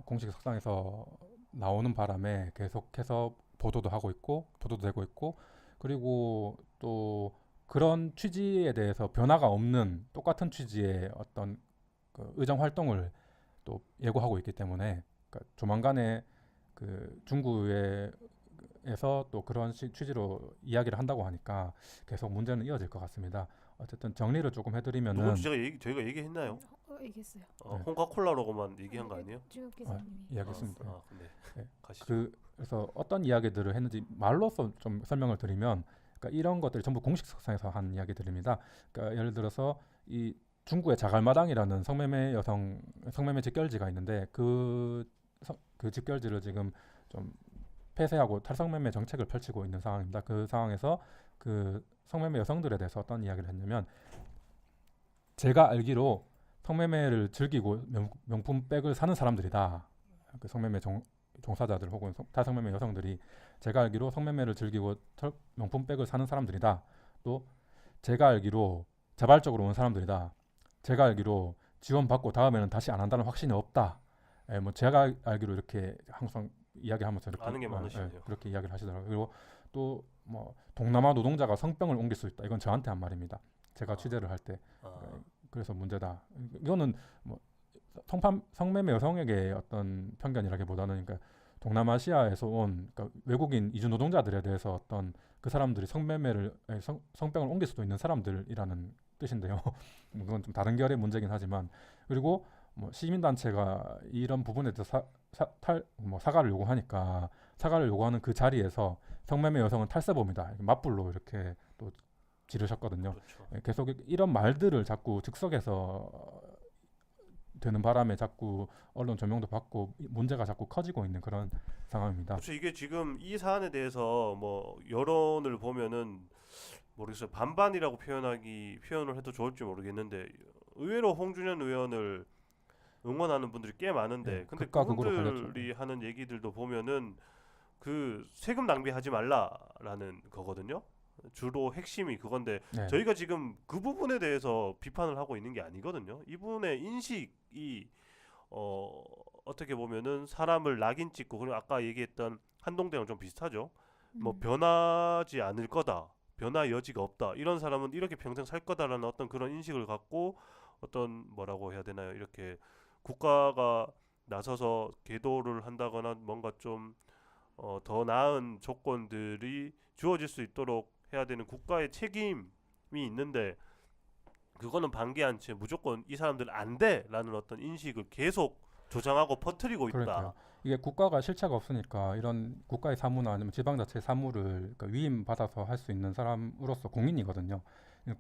공식 석상에서 나오는 바람에 계속해서 보도도 되고 있고, 그리고 또 그런 취지에 대해서 변화가 없는 똑같은 취지의 어떤 그 의정 활동을 또 예고하고 있기 때문에 그러니까 조만간에 그 중구에서 또 그런 취지로 이야기를 한다고 하니까 계속 문제는 이어질 것 같습니다. 어쨌든 정리를 조금 해드리면은 누군지 저희가 얘기했나요? 얘기했어요. 네. 홍카콜라로만 얘기한 거 아니에요? 중국 기자님이. 이야기했습니다. 네. 네. 가시죠. 그래서 어떤 이야기들을 했는지 말로서 좀 설명을 드리면, 그러니까 이런 것들이 전부 공식 석상에서 한 이야기들입니다. 그러니까 예를 들어서 이 중구의 자갈마당이라는 성매매 직결지가 있는데 그 직결지를 지금 좀 폐쇄하고 탈성매매 정책을 펼치고 있는 상황입니다. 그 상황에서 그 성매매 여성들에 대해서 어떤 이야기를 했냐면, 제가 알기로 성매매를 즐기고 명품백을 사는 사람들이다. 그 성매매 종사자들 혹은 탈성매매 여성들이 제가 알기로 성매매를 즐기고 명품백을 사는 사람들이다. 또 제가 알기로 자발적으로 온 사람들이다. 제가 알기로 지원받고 다음에는 다시 안 한다는 확신이 없다. 뭐 제가 알기로 이렇게 항상 이야기하면서 이렇게 아는 게 많으시네요. 그렇게 이야기를 하시더라고요. 그리고 또 뭐 동남아 노동자가 성병을 옮길 수 있다. 이건 저한테 한 말입니다. 제가 취재를 할 때. 그래서 문제다. 이거는 뭐 성매매 여성에게 어떤 편견이라기보다는 그러니까 동남아시아에서 온 그러니까 외국인 이주 노동자들에 대해서 어떤 그 사람들이 성병을 옮길 수도 있는 사람들이라는 뜻인데요. 그건 좀 다른 결의 문제긴 하지만, 그리고 뭐 시민단체가 이런 부분에 대해서 사과를 요구하니까 사과를 요구하는 그 자리에서 성매매 여성은 탈세범이다. 맞불로 이렇게 또 지르셨거든요. 그렇죠. 계속 이런 말들을 자꾸 즉석에서 되는 바람에 자꾸 언론 조명도 받고 문제가 자꾸 커지고 있는 그런 상황입니다. 그렇죠. 이게 지금 이 사안에 대해서 뭐 여론을 보면은 모르겠어요. 반반이라고 표현을 해도 좋을지 모르겠는데 의외로 홍준현 의원을 응원하는 분들이 꽤 많은데 네, 근데 극과 극으로 그분들이 하는 얘기들도 보면은 그 세금 낭비하지 말라라는 거거든요. 주로 핵심이 그건데 네. 저희가 지금 그 부분에 대해서 비판을 하고 있는 게 아니거든요. 이분의 인식이 어떻게 보면은 사람을 낙인 찍고 그리고 아까 얘기했던 한동대랑 좀 비슷하죠. 뭐 변하지 않을 거다. 변화 여지가 없다. 이런 사람은 이렇게 평생 살 거다라는 어떤 그런 인식을 갖고 어떤 뭐라고 해야 되나요? 이렇게 국가가 나서서 계도를 한다거나 뭔가 좀 더 나은 조건들이 주어질 수 있도록 해야 되는 국가의 책임이 있는데 그거는 반기한 채 무조건 이 사람들은 안 돼라는 어떤 인식을 계속 조장하고 퍼뜨리고 있다. 그러니까요. 이게 국가가 실체가 없으니까 이런 국가의 사무나 아니면 지방 자체의 사무를 그러니까 위임받아서 할 수 있는 사람으로서 공인이거든요.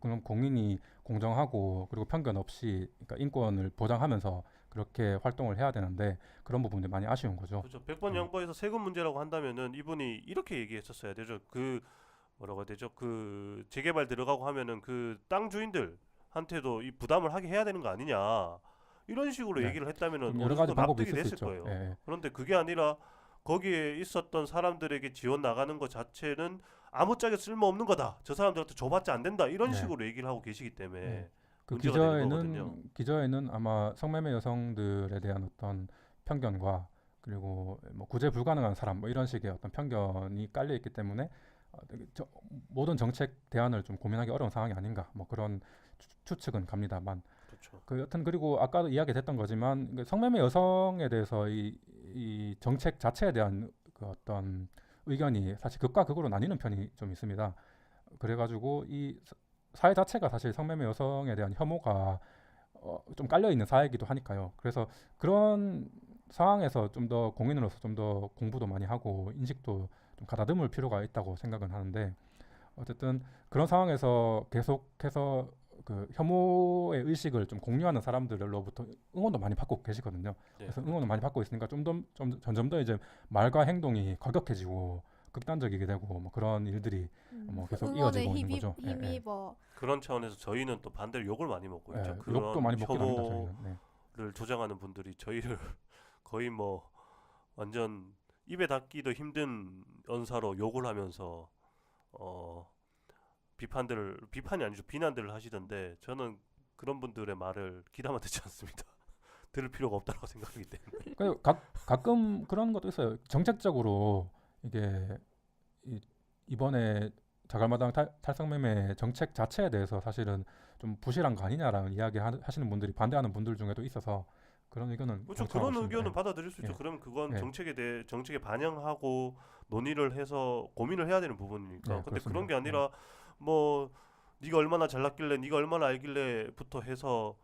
그럼 공인이 공정하고 그리고 편견 없이 그러니까 인권을 보장하면서 그렇게 활동을 해야 되는데 그런 부분이 많이 아쉬운 거죠. 그렇죠. 100번 양보해서 세금 문제라고 한다면은 이분이 이렇게 얘기했었어야 되죠. 그 뭐라고 해야 되죠? 그 재개발 들어가고 하면은 그 땅 주인들한테도 이 부담을 하게 해야 되는 거 아니냐. 이런 식으로 네. 얘기를 했다면은 여러 어느 가지 정도 방법이 납득이 있을 수 됐을 있죠. 거예요. 예. 그런데 그게 아니라 거기에 있었던 사람들에게 지원 나가는 것 자체는 아무짝에 쓸모없는 거다. 저 사람들한테 줘봤자 안 된다. 이런 네. 식으로 얘기를 하고 계시기 때문에 네. 그 문제가 되는 거거든요. 기저에는 아마 성매매 여성들에 대한 어떤 편견과 그리고 뭐 구제 불가능한 사람 뭐 이런 식의 어떤 편견이 깔려 있기 때문에 모든 정책 대안을 좀 고민하기 어려운 상황이 아닌가 뭐 그런 추측은 갑니다만 그렇죠. 그 여튼 그리고 아까도 이야기됐던 거지만 성매매 여성에 대해서 이 정책 자체에 대한 그 어떤 의견이 사실 극과 극으로 나뉘는 편이 좀 있습니다. 그래가지고 이 사회 자체가 사실 성매매 여성에 대한 혐오가 좀 깔려 있는 사회이기도 하니까요. 그래서 그런 상황에서 좀 더 공인으로서 좀 더 공부도 많이 하고 인식도 좀 가다듬을 필요가 있다고 생각은 하는데, 어쨌든 그런 상황에서 계속해서 그 혐오의 의식을 좀 공유하는 사람들로부터 응원도 많이 받고 계시거든요. 네. 그래서 응원을 많이 받고 있으니까 점점 더 이제 말과 행동이 과격해지고 극단적이게 되고 뭐 그런 일들이 뭐 계속 응원에 이어지고 있는 거죠. 예, 예. 힘입어. 그런 차원에서 저희는 또 반대로 욕을 많이 먹고 예, 있죠. 욕도 많이 먹긴 합니다. 혐오를 저희는. 네. 조장하는 분들이 저희를 거의 뭐 완전 입에 닿기도 힘든 언사로 욕을 하면서 비판이 아니죠, 비난들을 하시던데 저는 그런 분들의 말을 귀담아 듣지 않습니다. 들을 필요가 없다고 생각하기 때문에. 가끔 그런 것도 있어요. 정책적으로 이게 이번에 자갈마당 탈성매매 정책 자체에 대해서 사실은 좀 부실한 거 아니냐라는 이야기 하시는 분들이 반대하는 분들 중에도 있어서 그런 의견은 그렇죠. 공차하고 그런 있습니다. 의견은 예. 받아들일 수 있죠. 예. 그러면 그건 예. 정책에 반영하고 논의를 해서 고민을 해야 되는 부분이니까. 네, 근데 그렇습니다. 그런 게 아니라 뭐 네가 얼마나 잘났길래 네가 얼마나 알길래부터 해서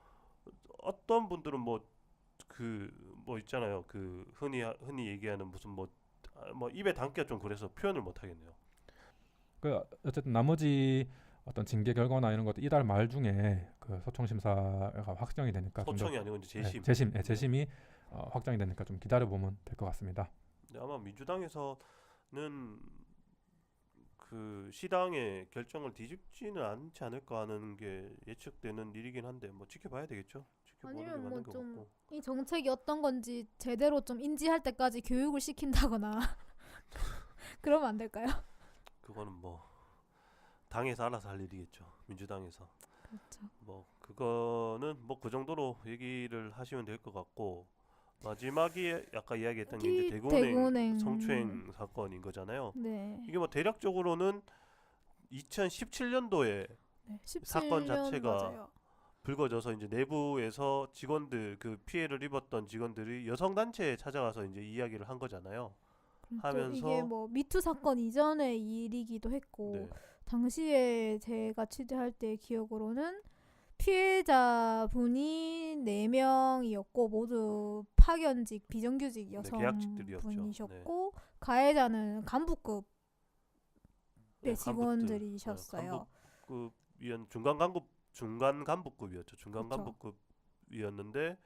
어떤 분들은 뭐 있잖아요. 그 흔히 얘기하는 무슨 뭐 입에 담기가 좀 그래서 표현을 못 하겠네요. 그 어쨌든 나머지 어떤 징계 결과나 이런 것도 이달 말 중에 그 소청 심사가 확정이 되니까 좀 더 소청이 아니고 이제 재심. 재심이 확정이 되니까 좀 기다려 보면 될 것 같습니다. 네, 아마 민주당에서는 그 시당의 결정을 뒤집지는 않지 않을까 하는 게 예측되는 일이긴 한데 뭐 지켜봐야 되겠죠. 지켜보는 게 아니면 맞는 뭐 것 좀 같고. 이 정책이 어떤 건지 제대로 좀 인지할 때까지 교육을 시킨다거나 그러면 안 될까요? 그거는 뭐 당에서 알아서 할 일이겠죠. 민주당에서. 그렇죠. 뭐 그거는 뭐 그 정도로 얘기를 하시면 될 것 같고, 마지막에 아까 이야기했던 게 이제 대구은행 성추행 사건인 거잖아요. 네. 이게 뭐 대략적으로는 2017년도에 네. 사건 17년 자체가 맞아요. 불거져서 이제 내부에서 직원들, 그 피해를 입었던 직원들이 여성 단체에 찾아가서 이제 이야기를 한 거잖아요. 그렇죠. 하면서 이게 뭐 미투 사건 이전의 일이기도 했고 네. 당시에 제가 취재할 때 기억으로는 피해자분이 4명이었고 모두 파견직 비정규직 계약직들이었죠. 여성분이셨고 가해자는 간부급 네, 직원들이셨어요. 간부급이었 중간 간부급이었죠. 중간 그쵸. 간부급이었는데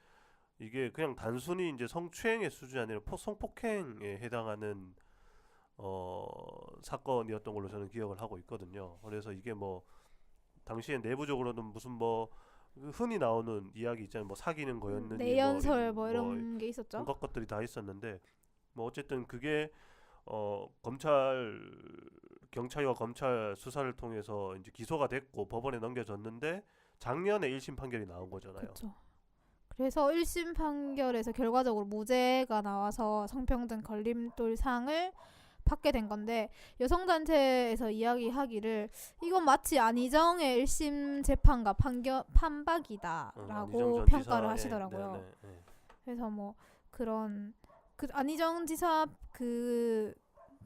이게 그냥 단순히 이제 성추행의 수준이 아니라 성폭행에 해당하는 사건이었던 걸로 저는 기억을 하고 있거든요. 그래서 이게 뭐 당시에 내부적으로는 무슨 뭐 흔히 나오는 이야기 있잖아요. 뭐 사귀는 거였느니 내연설 뭐 이런 게 있었죠. 온갖 것들이 다 있었는데 뭐 어쨌든 그게 경찰과 검찰 수사를 통해서 이제 기소가 됐고 법원에 넘겨졌는데 작년에 1심 판결이 나온 거잖아요. 그렇죠. 그래서 1심 판결에서 결과적으로 무죄가 나와서 성평등 걸림돌 상을 받게 된 건데 여성단체에서 이야기하기를 이건 마치 안희정의 1심 재판과 판박이다라고 안희정 전 평가를 지사의, 하시더라고요. 네. 그래서 뭐 그런 그 안희정 지사 그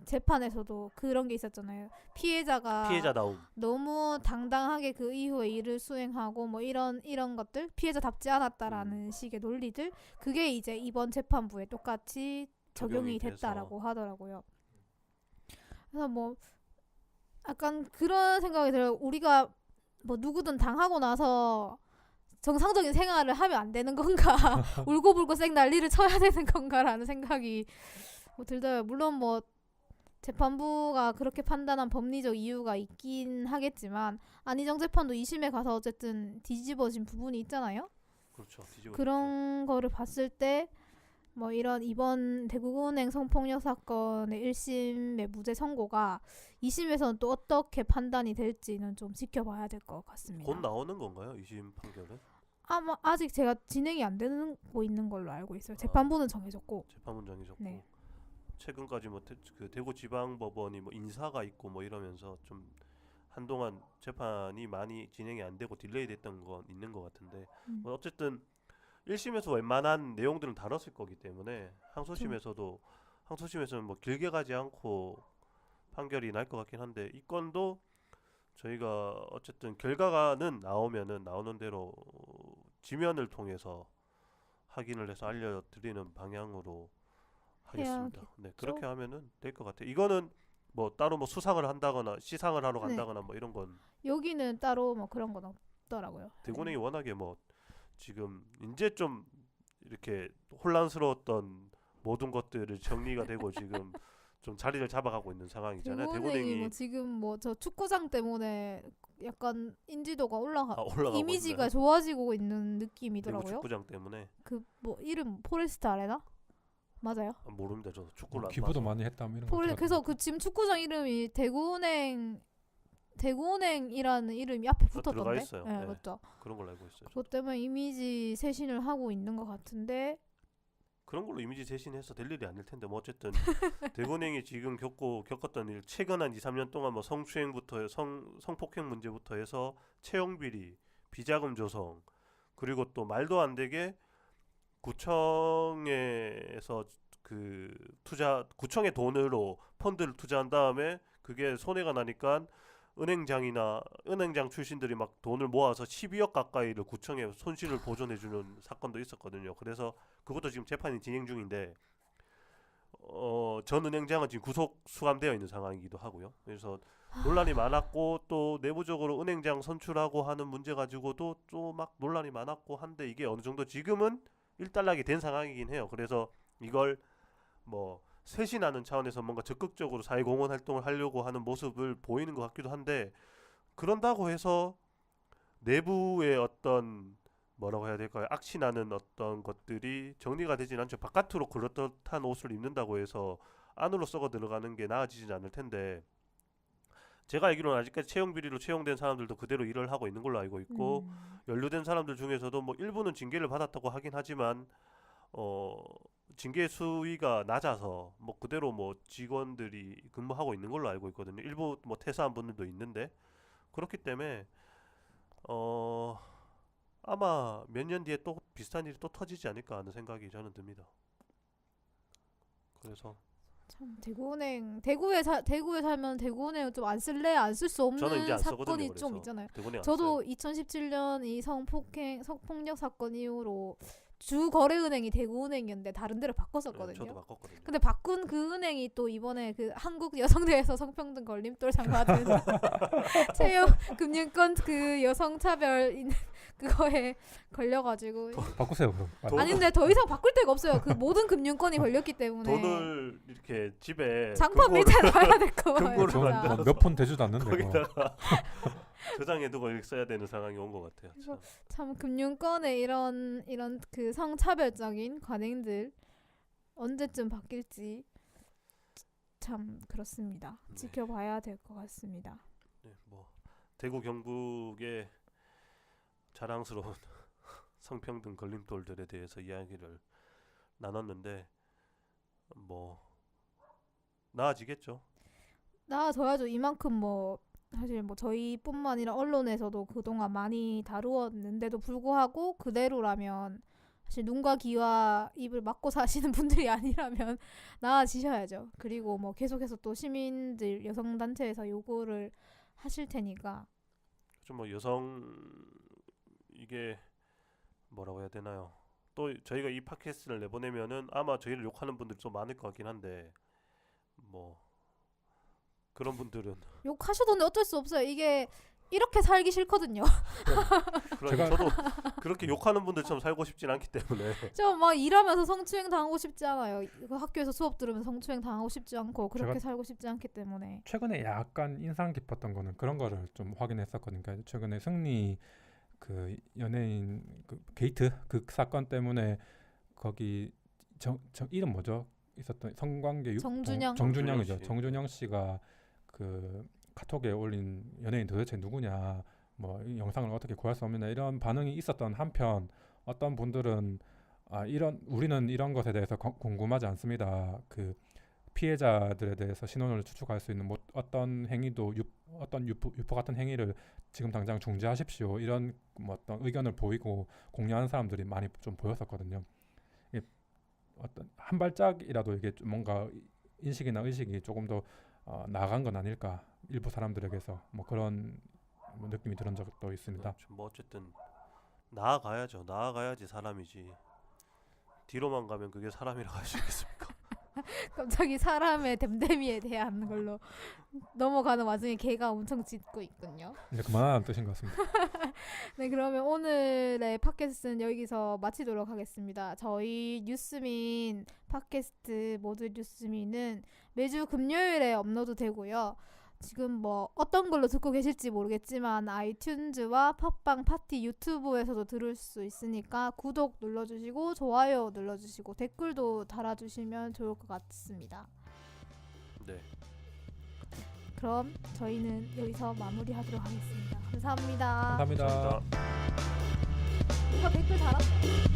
재판에서도 그런 게 있었잖아요. 피해자다움. 너무 당당하게 그 이후에 일을 수행하고 뭐 이런 것들 피해자답지 않았다라는 식의 논리들 그게 이제 이번 재판부에 똑같이 적용이 됐다라고 하더라고요. 그래서 뭐 약간 그런 생각이 들어요. 우리가 뭐 누구든 당하고 나서 정상적인 생활을 하면 안 되는 건가? 울고불고 쌩 난리를 쳐야 되는 건가라는 생각이 뭐 들더라고요. 물론 뭐 재판부가 그렇게 판단한 법리적 이유가 있긴 하겠지만 안희정 재판도 2심에 가서 어쨌든 뒤집어진 부분이 있잖아요. 그렇죠. 그런 거를 봤을 때 뭐 이번 대구은행 성폭력 사건의 1심의 무죄 선고가 2심에서는 또 어떻게 판단이 될지는 좀 지켜봐야 될 것 같습니다. 곧 나오는 건가요? 2심 판결은? 아마 아직 제가 진행이 안 되고 있는 걸로 알고 있어요. 재판부는 정해졌고. 재판부는 정해졌고. 네. 최근까지 뭐 그 대구지방법원이 뭐 인사가 있고 뭐 이러면서 좀 한동안 재판이 많이 진행이 안 되고 딜레이 됐던 건 있는 것 같은데 뭐 어쨌든 1심에서 웬만한 내용들은 다뤘을 거기 때문에 항소심에서는 뭐 길게 가지 않고 판결이 날 것 같긴 한데 이 건도 저희가 어쨌든 결과가는 나오는 대로 지면을 통해서 확인을 해서 알려드리는 방향으로 하겠습니다. 네, 그렇게 하면은 될 것 같아요. 이거는 뭐 따로 뭐 수상을 한다거나 시상을 하러 네. 간다거나 뭐 이런 건 여기는 따로 뭐 그런 건 없더라고요. 대구냉이 워낙에 뭐 지금 이제 좀 이렇게 혼란스러웠던 모든 것들을 정리가 되고 지금 좀 자리를 잡아가고 있는 상황이잖아요. 대구냉이 대구냉이 뭐 지금 뭐 저 축구장 때문에 약간 인지도가 올라가고 이미지가 있나요? 좋아지고 있는 대구 느낌이더라고요. 축구장 때문에 그 뭐 이름 포레스트 아레나? 맞아요. 모릅니다. 저도 축구를 안 기부도 봐서. 많이 했다 뭐 이런 거 그래서 들었는데. 그 지금 축구장 이름이 대구은행이라는 이름이 앞에 들어가 붙었던데. 있어요. 네, 네. 맞죠. 그런 걸로 알고 있어요. 그것 때문에 이미지 쇄신을 하고 있는 것 같은데 그런 걸로 이미지 쇄신해서 될 일이 아닐 텐데 뭐 어쨌든 대구냉이 지금 겪었던 일 최근 한 2, 3년 동안 뭐 성추행부터 성폭행 문제부터 해서 채용 비리, 비자금 조성 그리고 또 말도 안 되게 구청에서 구청의 돈으로 펀드를 투자한 다음에 그게 손해가 나니까 은행장 출신들이 막 돈을 모아서 12억 가까이를 구청에 손실을 보전해주는 사건도 있었거든요. 그래서 그것도 지금 재판이 진행 중인데 전 은행장은 지금 구속 수감되어 있는 상황이기도 하고요. 그래서 논란이 많았고 또 내부적으로 은행장 선출하고 하는 문제 가지고도 또 막 논란이 많았고 한데 이게 어느 정도 지금은 일단락이 된 상황이긴 해요. 그래서 이걸 뭐 쇄신하는 차원에서 뭔가 적극적으로 사회공헌 활동을 하려고 하는 모습을 보이는 것 같기도 한데 그런다고 해서 내부의 어떤 뭐라고 해야 될까요? 악취나는 어떤 것들이 정리가 되진 않죠. 바깥으로 그렇듯한 옷을 입는다고 해서 안으로 썩어 들어가는 게 나아지진 않을 텐데 제가 알기로는 아직까지 채용 비리로 채용된 사람들도 그대로 일을 하고 있는 걸로 알고 있고 연루된 사람들 중에서도 뭐 일부는 징계를 받았다고 하긴 하지만 징계 수위가 낮아서 뭐 그대로 뭐 직원들이 근무하고 있는 걸로 알고 있거든요. 일부 뭐 퇴사한 분들도 있는데 그렇기 때문에 아마 몇 년 뒤에 또 비슷한 일이 또 터지지 않을까 하는 생각이 저는 듭니다. 그래서 참 대구에 살면 대구은행 좀 안 쓸래 안 쓸 수 저는 이제 없는 안 쓰거든요. 사건이 그래서 좀 있잖아요. 대구는 안 저도 써요. 2017년 이 성폭력 사건 이후로 주 거래은행이 대구은행이었는데 다른 데를 네, 바꿨었거든요. 저도 바꿨거든요. 근데 바꾼 그 은행이 또 이번에 그 한국 여성대에서 성평등 걸림돌 장받은 채용 금융권 그 여성차별 그거에 걸려가지고 바꾸세요 그럼. 돈- 아니 근데 더 이상 바꿀 데가 없어요. 그 모든 금융권이 걸렸기 때문에 돈을 이렇게 집에 장판 금고를 밀착 놔야 될 거 금고를 같아요. 만들어서 몇푼 되지도 않는데 그거. 거기다가 저장해두고 이렇게 써야 되는 상황이 온 것 같아요. 참. 참 금융권의 이런 그 성차별적인 관행들 언제쯤 바뀔지 참 그렇습니다. 네. 지켜봐야 될 것 같습니다. 네, 뭐 대구 경북의 자랑스러운 성평등 걸림돌들에 대해서 이야기를 나눴는데 뭐 나아지겠죠. 나아져야죠. 이만큼 뭐 사실 뭐 저희뿐만 아니라 언론에서도 그동안 많이 다루었는데도 불구하고 그대로라면 사실 눈과 귀와 입을 막고 사시는 분들이 아니라면 나아지셔야죠. 그리고 뭐 계속해서 또 시민들 여성단체에서 요구를 하실 테니까 좀 뭐 여성 이게 뭐라고 해야 되나요? 또 저희가 이 팟캐스트를 내보내면은 아마 저희를 욕하는 분들이 좀 많을 것 같긴 한데 뭐 그런 분들은 욕하셔도 어쩔 수 없어요. 이게 이렇게 살기 싫거든요. 저도 그렇게 욕하는 분들처럼 살고 싶진 않기 때문에 저 막 일하면서 성추행 당하고 싶지 않아요. 이거 학교에서 수업 들으면서 성추행 당하고 싶지 않고 그렇게 제가 살고 싶지 않기 때문에. 최근에 약간 인상 깊었던 거는 그런 거를 좀 확인했었거든요. 그러니까 최근에 승리 그 연예인 그 게이트 그 사건 때문에 거기 정 이름 뭐죠? 있었던 성관계 정준영. 정준영이죠. 씨. 정준영 씨가 그 카톡에 올린 연예인 도대체 누구냐, 뭐 이 영상을 어떻게 구할 수 없느냐 이런 반응이 있었던 한편 어떤 분들은 우리는 이런 것에 대해서 궁금하지 않습니다. 그 피해자들에 대해서 신원을 추측할 수 있는 뭐 어떤 행위도 어떤 유포 같은 행위를 지금 당장 중지하십시오. 이런 뭐 어떤 의견을 보이고 공유하는 사람들이 많이 좀 보였었거든요. 이게 어떤 한 발짝이라도 이게 좀 뭔가 인식이나 의식이 조금 더 나아간 건 아닐까 일부 사람들에게서 뭐 그런 뭐 느낌이 들은 적도 있습니다. 그렇죠. 뭐 어쨌든 나아가야죠. 나아가야지 사람이지. 뒤로만 가면 그게 사람이라고 할 수 있겠습니까? 갑자기 사람의 댐댐이에 대한 걸로 넘어가는 와중에 개가 엄청 짖고 있군요. 이제 그만하라는 뜻인 것 같습니다. 네, 그러면 오늘의 팟캐스트는 여기서 마치도록 하겠습니다. 저희 뉴스민 팟캐스트 모두 뉴스민은 매주 금요일에 업로드 되고요. 지금 뭐 어떤 걸로 듣고 계실지 모르겠지만 아이튠즈와 팟빵 파티 유튜브에서도 들을 수 있으니까 구독 눌러주시고 좋아요 눌러주시고 댓글도 달아주시면 좋을 것 같습니다. 네. 그럼 저희는 여기서 마무리하도록 하겠습니다. 감사합니다. 감사합니다. 감사합니다. 누가 댓글 달았어?